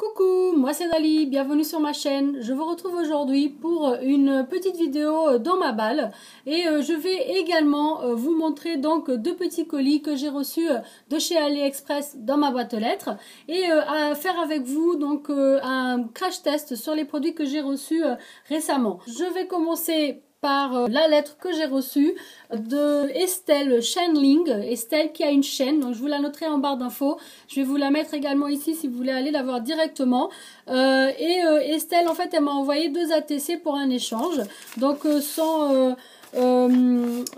Coucou, moi c'est Dali, bienvenue sur ma chaîne. Je vous retrouve aujourd'hui pour une petite vidéo dans ma balle et je vais également vous montrer donc deux petits colis que j'ai reçus de chez AliExpress dans ma boîte aux lettres et à faire avec vous donc un crash test sur les produits que j'ai reçus récemment. Je vais commencer par la lettre que j'ai reçue de Estelle Chainling, Estelle qui a une chaîne, donc je vous la noterai en barre d'infos, je vais vous la mettre également ici si vous voulez aller la voir directement. Estelle en fait elle m'a envoyé 2 ATC pour un échange, donc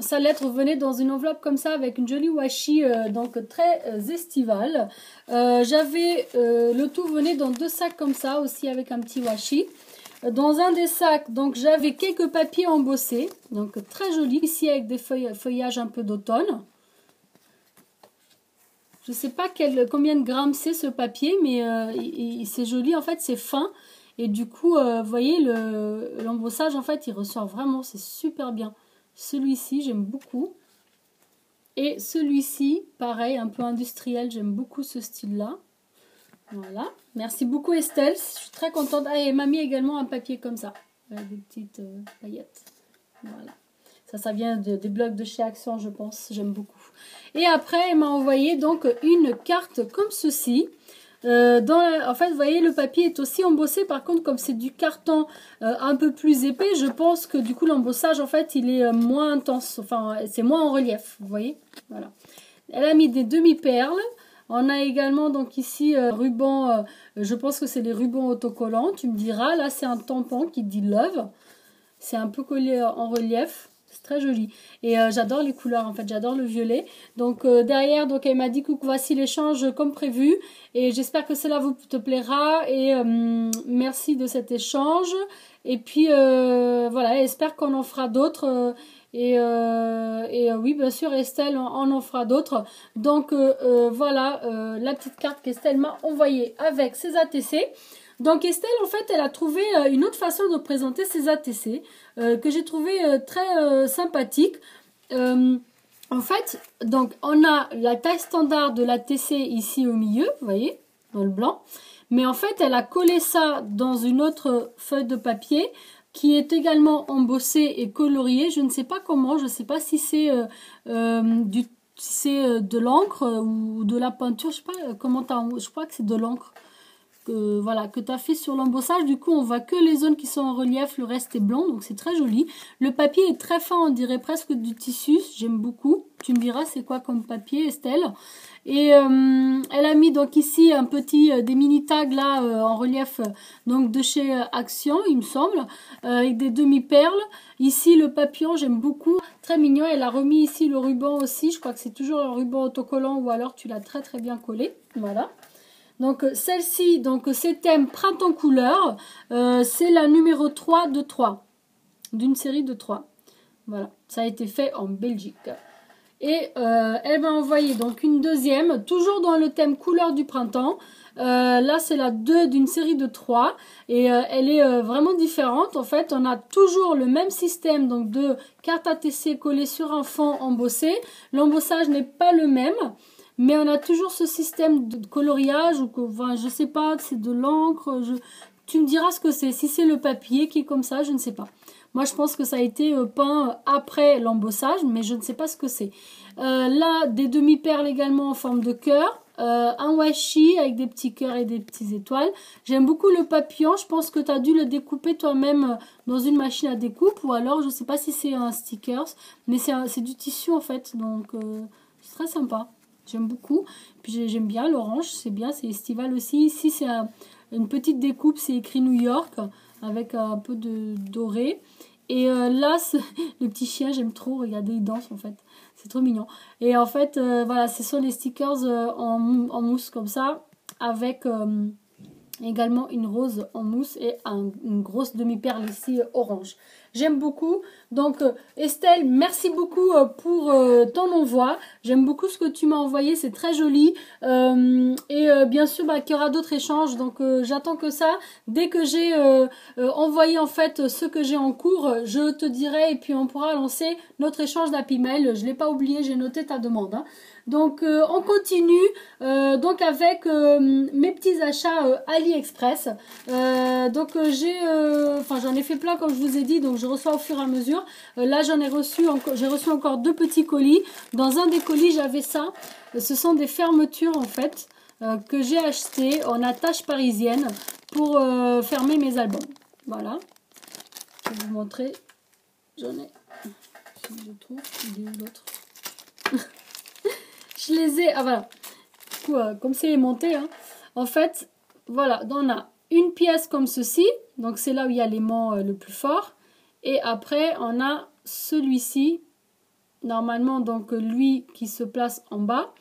sa lettre venait dans une enveloppe comme ça avec une jolie washi donc très estivale. J'avais le tout venait dans 2 sacs comme ça aussi avec un petit washi. Dans un des sacs, donc j'avais quelques papiers embossés, donc très jolis, ici avec des feuillages un peu d'automne. Je ne sais pas combien de grammes c'est ce papier, mais c'est joli, en fait c'est fin. Et du coup, vous voyez, l'embossage, en fait, il ressort vraiment, c'est super bien. Celui-ci, j'aime beaucoup. Et celui-ci, pareil, un peu industriel, j'aime beaucoup ce style-là. Voilà, merci beaucoup Estelle, je suis très contente. Ah, et elle m'a mis également un papier comme ça, avec des petites paillettes. Voilà, ça vient des blocs de chez Action, je pense, j'aime beaucoup. Et après, elle m'a envoyé donc une carte comme ceci. En fait, vous voyez, le papier est aussi embossé. Par contre, comme c'est du carton un peu plus épais, je pense que du coup, l'embossage, en fait, il est moins intense. Enfin, c'est moins en relief, vous voyez. Voilà. Elle a mis des demi-perles. On a également donc ici ruban, je pense que c'est les rubans autocollants, tu me diras. Là, c'est un tampon qui dit Love. C'est un peu collé en relief. C'est très joli. Et j'adore les couleurs, en fait. J'adore le violet. Donc, derrière, donc elle m'a dit que voici l'échange comme prévu. Et j'espère que cela vous te plaira. Et merci de cet échange. Et puis, voilà, j'espère qu'on en fera d'autres. Oui, bien sûr, Estelle en fera d'autres. Donc, voilà la petite carte qu'Estelle m'a envoyée avec ses ATC. Donc, Estelle, en fait, elle a trouvé une autre façon de présenter ses ATC que j'ai trouvé très sympathique. En fait, donc, on a la taille standard de l'ATC ici au milieu, vous voyez, dans le blanc. Mais en fait, elle a collé ça dans une autre feuille de papier qui est également embossé et colorié. Je ne sais pas comment, je ne sais pas si c'est de l'encre ou de la peinture, je sais pas comment je crois que c'est de l'encre voilà, que tu as fait sur l'embossage. Du coup, on voit que les zones qui sont en relief, le reste est blanc, donc c'est très joli. Le papier est très fin, on dirait presque du tissu, j'aime beaucoup. Tu me diras c'est quoi comme papier, Estelle. Et elle a mis donc ici un petit, des mini tags là en relief donc de chez Action, il me semble, avec des demi-perles. Ici le papillon, j'aime beaucoup, très mignon. Elle a remis ici le ruban aussi, je crois que c'est toujours un ruban autocollant ou alors tu l'as très très bien collé. Voilà. Donc celle-ci, donc c'est thème printemps couleur, c'est la numéro 3 de 3, d'une série de 3. Voilà, ça a été fait en Belgique. Et elle m'a envoyé donc une deuxième, toujours dans le thème couleur du printemps. Là, c'est la 2 d'une série de 3. Et elle est vraiment différente. En fait, on a toujours le même système donc de carte ATC collée sur un fond embossé. L'embossage n'est pas le même. Mais on a toujours ce système de coloriage. Enfin, je sais pas, c'est de l'encre. Tu me diras ce que c'est. Si c'est le papier qui est comme ça, je ne sais pas. Moi, je pense que ça a été peint après l'embossage, mais je ne sais pas ce que c'est. Là, des demi-perles également en forme de cœur. Un washi avec des petits cœurs et des petites étoiles. J'aime beaucoup le papillon. Je pense que tu as dû le découper toi-même dans une machine à découpe. Ou alors, je ne sais pas si c'est un stickers. Mais c'est du tissu en fait. Donc, c'est très sympa. J'aime beaucoup. Puis j'aime bien l'orange. C'est bien, c'est estival aussi. Ici, c'est une petite découpe. C'est écrit New York avec un peu de doré. Et là, le petit chien, j'aime trop. Regardez, il danse en fait. C'est trop mignon. Et en fait, voilà, ce sont les stickers en mousse comme ça. Avec également une rose en mousse et une grosse demi-perle ici orange. j'aime beaucoup. Donc Estelle, merci beaucoup pour ton envoi. J'aime beaucoup ce que tu m'as envoyé, c'est très joli. Bien sûr qu'il y aura d'autres échanges, donc j'attends que ça. Dès que j'ai envoyé en fait ce que j'ai en cours, je te dirai et puis on pourra lancer notre échange d'Happy Mail. Je l'ai pas oublié, j'ai noté ta demande. Hein. Donc on continue donc avec mes petits achats AliExpress. J'en ai fait plein comme je vous ai dit, donc je reçois au fur et à mesure. Là j'ai reçu encore 2 petits colis. Dans un des colis j'avais ça. Ce sont des fermetures en fait que j'ai achetées en attache parisienne pour fermer mes albums. Voilà. Je vais vous montrer. J'en ai. Si je trouve, il est où l'autre? Je les ai. Ah voilà. Comme c'est aimanté. Hein. En fait, voilà. On a une pièce comme ceci. Donc c'est là où il y a l'aimant le plus fort. Et après, on a celui-ci. Normalement, donc lui qui se place en bas.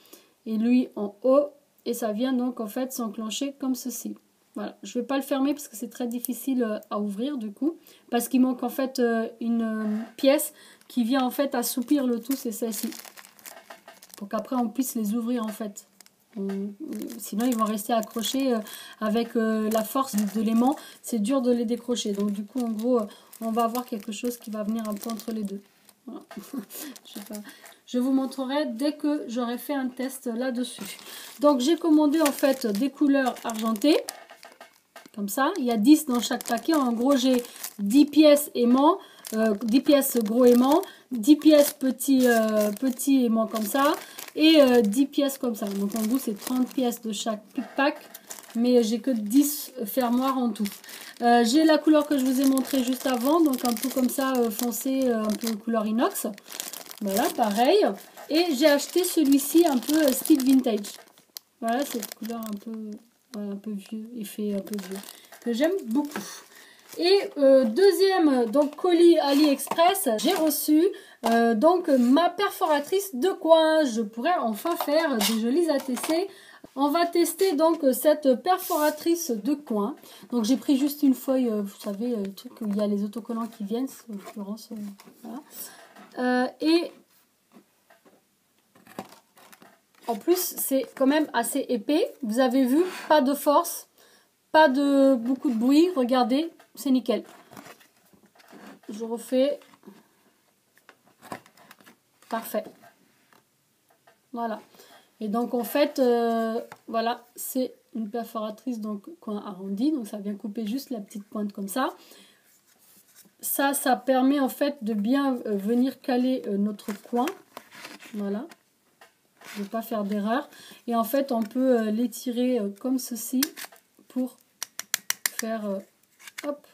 Et lui en haut. Et ça vient donc en fait s'enclencher comme ceci. Voilà. Je ne vais pas le fermer parce que c'est très difficile à ouvrir du coup. Parce qu'il manque en fait une pièce qui vient en fait assouplir le tout. C'est celle-ci. Pour qu'après on puisse les ouvrir en fait. Sinon ils vont rester accrochés avec la force de l'aimant. C'est dur de les décrocher. Donc du coup en gros on va avoir quelque chose qui va venir un peu entre les deux. Voilà. Je sais pas. Je vous montrerai dès que j'aurai fait un test là-dessus. Donc j'ai commandé en fait des couleurs argentées. Comme ça. Il y a 10 dans chaque paquet. En gros j'ai 10 pièces aimant. 10 pièces gros aimant, 10 pièces petit aimant comme ça et 10 pièces comme ça. Donc en gros c'est 30 pièces de chaque pack, mais j'ai que 10 fermoirs en tout. J'ai la couleur que je vous ai montré juste avant, donc un peu comme ça foncé, un peu couleur inox. Voilà, pareil. Et j'ai acheté celui-ci un peu style vintage. Voilà, cette couleur un peu vieux, effet un peu vieux, que j'aime beaucoup. Et deuxième donc colis AliExpress, j'ai reçu donc ma perforatrice de coin. Je pourrais enfin faire des jolis ATC. On va tester donc cette perforatrice de coin. Donc j'ai pris juste une feuille, vous savez, le truc où il y a les autocollants qui viennent, en l'occurrence. Voilà. Et en plus c'est quand même assez épais. Vous avez vu, pas de force, pas de beaucoup de bruit. Regardez. C'est nickel. Je refais. Parfait. Voilà. Et donc en fait, voilà, c'est une perforatrice donc coin arrondi. Donc ça vient couper juste la petite pointe comme ça. Ça permet en fait de bien venir caler notre coin. Voilà. De ne pas faire d'erreur. Et en fait, on peut l'étirer comme ceci pour faire... hop,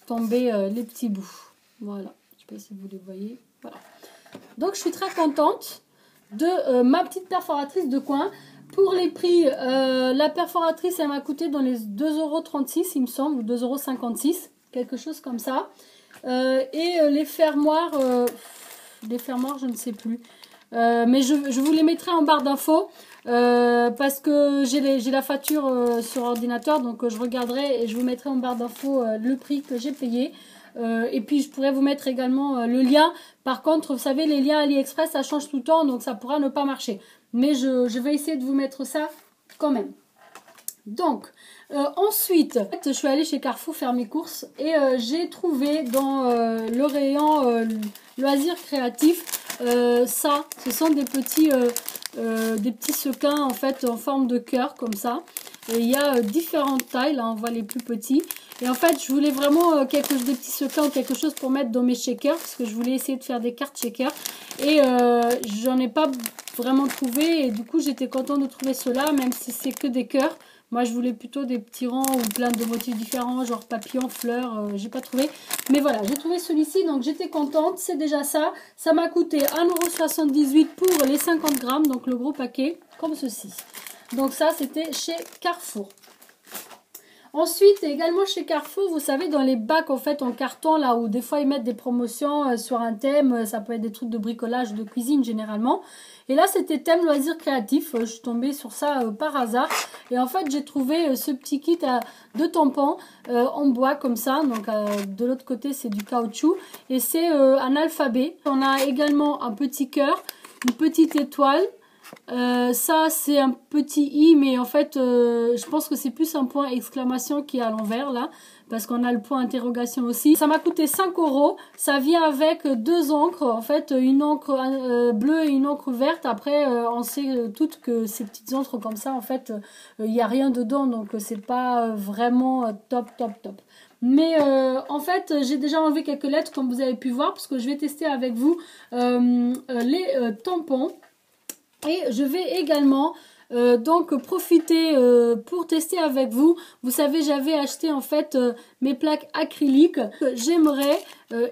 tomber les petits bouts. Voilà, je ne sais pas si vous les voyez. Voilà. Donc je suis très contente de ma petite perforatrice de coin. Pour les prix, la perforatrice elle m'a coûté dans les 2,36 € il me semble, ou 2,56 €, quelque chose comme ça. Et les fermoirs je ne sais plus. Mais je vous les mettrai en barre d'infos. Parce que j'ai la facture sur ordinateur, donc je regarderai et je vous mettrai en barre d'infos le prix que j'ai payé. Et puis je pourrais vous mettre également le lien. Par contre, vous savez, les liens AliExpress ça change tout le temps, donc ça pourra ne pas marcher. Mais je vais essayer de vous mettre ça quand même. Donc ensuite, je suis allée chez Carrefour faire mes courses et j'ai trouvé dans le rayon loisirs créatifs ça. Ce sont des petits sequins en fait en forme de cœur comme ça. Et il y a différentes tailles, là on voit les plus petits. Et en fait je voulais vraiment des petits sequins ou quelque chose pour mettre dans mes shakers, parce que je voulais essayer de faire des cartes shakers. Et j'en ai pas vraiment trouvé, et du coup j'étais contente de trouver cela, même si c'est que des cœurs. Moi je voulais plutôt des petits rangs ou plein de motifs différents, genre papillons, fleurs, j'ai pas trouvé. Mais voilà, j'ai trouvé celui-ci, donc j'étais contente, c'est déjà ça. Ça m'a coûté 1,78 € pour les 50 grammes, donc le gros paquet, comme ceci. Donc ça c'était chez Carrefour. Ensuite, également chez Carrefour, vous savez, dans les bacs en fait en carton, là où des fois ils mettent des promotions sur un thème, ça peut être des trucs de bricolage, de cuisine généralement. Et là, c'était thème loisirs créatifs. Je suis tombée sur ça par hasard. Et en fait, j'ai trouvé ce petit kit de tampons en bois comme ça. Donc, de l'autre côté, c'est du caoutchouc. Et c'est un alphabet. On a également un petit cœur, une petite étoile. Ça c'est un petit i, mais en fait je pense que c'est plus un point exclamation qui est à l'envers là, parce qu'on a le point interrogation aussi. Ça m'a coûté 5 €. Ça vient avec deux encres, en fait une encre bleue et une encre verte. Après on sait toutes que ces petites encres comme ça en fait il n'y a rien dedans, donc c'est pas vraiment top. Mais en fait, j'ai déjà enlevé quelques lettres comme vous avez pu voir, parce que je vais tester avec vous les tampons. Et je vais également donc profiter pour tester avec vous. Vous savez, j'avais acheté en fait mes plaques acryliques que j'aimerais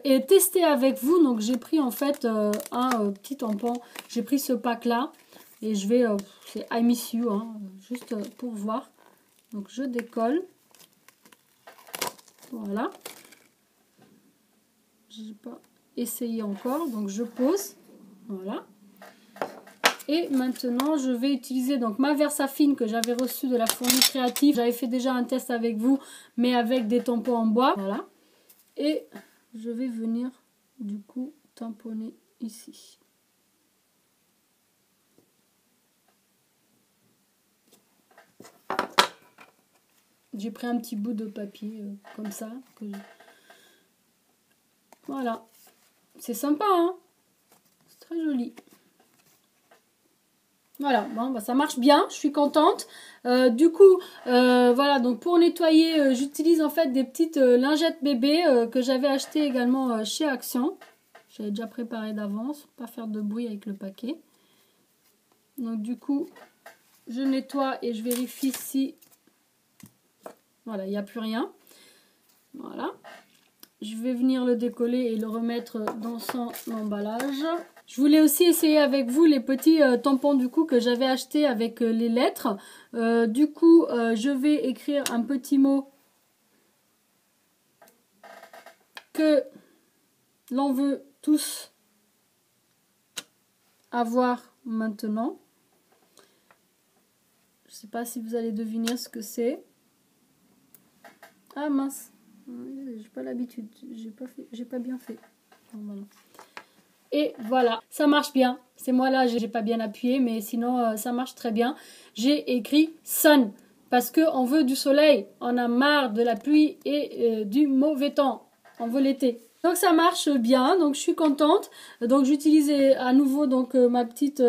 et tester avec vous. Donc j'ai pris en fait un petit tampon. J'ai pris ce pack là et je vais, c'est I Miss You, hein, juste pour voir. Donc je décolle. Voilà. Je n'ai pas essayé encore, donc je pose. Voilà. Et maintenant, je vais utiliser donc ma Versafine que j'avais reçue de la fournie créative. J'avais fait déjà un test avec vous, mais avec des tampons en bois. Voilà. Et je vais venir du coup tamponner ici. J'ai pris un petit bout de papier comme ça. Voilà. C'est sympa, hein? C'est très joli. Voilà, bon, bah, ça marche bien, je suis contente. Du coup, voilà, donc pour nettoyer, j'utilise en fait des petites lingettes bébé que j'avais achetées également chez Action. J'avais déjà préparé d'avance, pas faire de bruit avec le paquet. Donc du coup, je nettoie et je vérifie si... Voilà, il n'y a plus rien. Voilà. Je vais venir le décoller et le remettre dans son emballage. Je voulais aussi essayer avec vous les petits tampons du coup que j'avais acheté avec les lettres. Du coup, je vais écrire un petit mot que l'on veut tous avoir maintenant. Je ne sais pas si vous allez deviner ce que c'est. Ah mince, j'ai pas l'habitude, j'ai pas bien fait. Voilà. Et voilà, ça marche bien. C'est moi là, j'ai pas bien appuyé, mais sinon ça marche très bien. J'ai écrit sun parce que on veut du soleil, on a marre de la pluie et du mauvais temps. On veut l'été. Donc ça marche bien, donc je suis contente. Donc j'utilisais à nouveau donc ma petite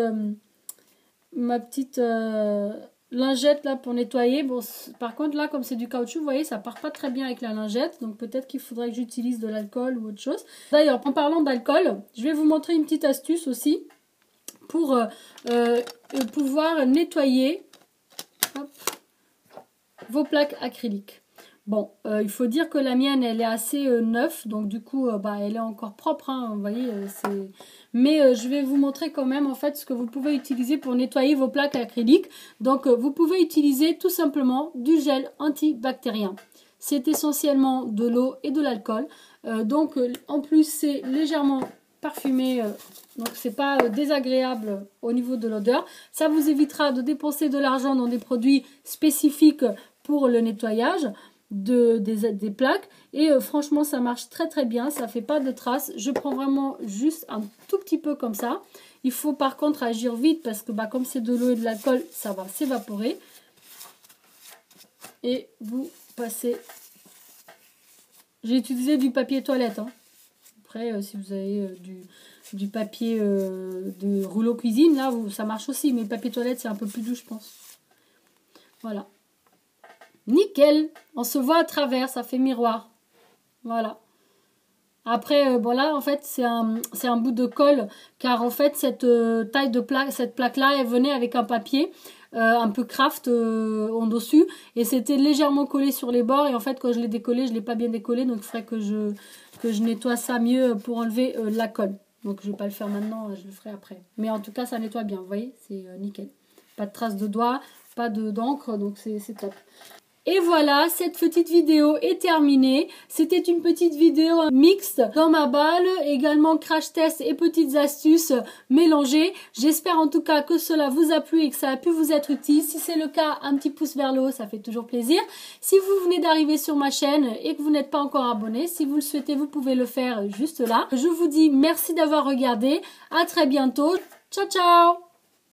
lingette là pour nettoyer. Bon, par contre là comme c'est du caoutchouc, vous voyez, ça part pas très bien avec la lingette, donc peut-être qu'il faudrait que j'utilise de l'alcool ou autre chose. D'ailleurs, en parlant d'alcool, je vais vous montrer une petite astuce aussi pour pouvoir nettoyer vos plaques acryliques. Bon, il faut dire que la mienne, elle est assez neuve, donc du coup, bah, elle est encore propre, hein, vous voyez, c'est... Mais je vais vous montrer quand même, en fait, ce que vous pouvez utiliser pour nettoyer vos plaques acryliques. Donc, vous pouvez utiliser tout simplement du gel antibactérien. C'est essentiellement de l'eau et de l'alcool. Donc, en plus, c'est légèrement parfumé, donc c'est pas désagréable au niveau de l'odeur. Ça vous évitera de dépenser de l'argent dans des produits spécifiques pour le nettoyage des plaques. Et franchement, ça marche très bien. Ça fait pas de traces. Je prends vraiment juste un tout petit peu comme ça. Il faut par contre agir vite parce que bah, comme c'est de l'eau et de l'alcool, ça va s'évaporer. Et vous passez... J'ai utilisé du papier toilette, hein. Après, si vous avez du papier de rouleau cuisine, là, ça marche aussi. Mais le papier toilette, c'est un peu plus doux, je pense. Voilà. Nickel. On se voit à travers, ça fait miroir. Voilà. Après, bon là, en fait, c'est un bout de colle. Car en fait, cette taille de plaque, cette plaque-là, elle venait avec un papier un peu craft en dessus. Et c'était légèrement collé sur les bords. Et en fait, quand je l'ai décollé, je ne l'ai pas bien décollé. Donc, il faudrait que je nettoie ça mieux pour enlever la colle. Donc, je ne vais pas le faire maintenant, je le ferai après. Mais en tout cas, ça nettoie bien, vous voyez, c'est nickel. Pas de traces de doigts, pas d'encre, donc c'est top. Et voilà, cette petite vidéo est terminée. C'était une petite vidéo mixte dans ma balle, également crash test et petites astuces mélangées. J'espère en tout cas que cela vous a plu et que ça a pu vous être utile. Si c'est le cas, un petit pouce vers le haut, ça fait toujours plaisir. Si vous venez d'arriver sur ma chaîne et que vous n'êtes pas encore abonné, si vous le souhaitez, vous pouvez le faire juste là. Je vous dis merci d'avoir regardé. À très bientôt. Ciao, ciao!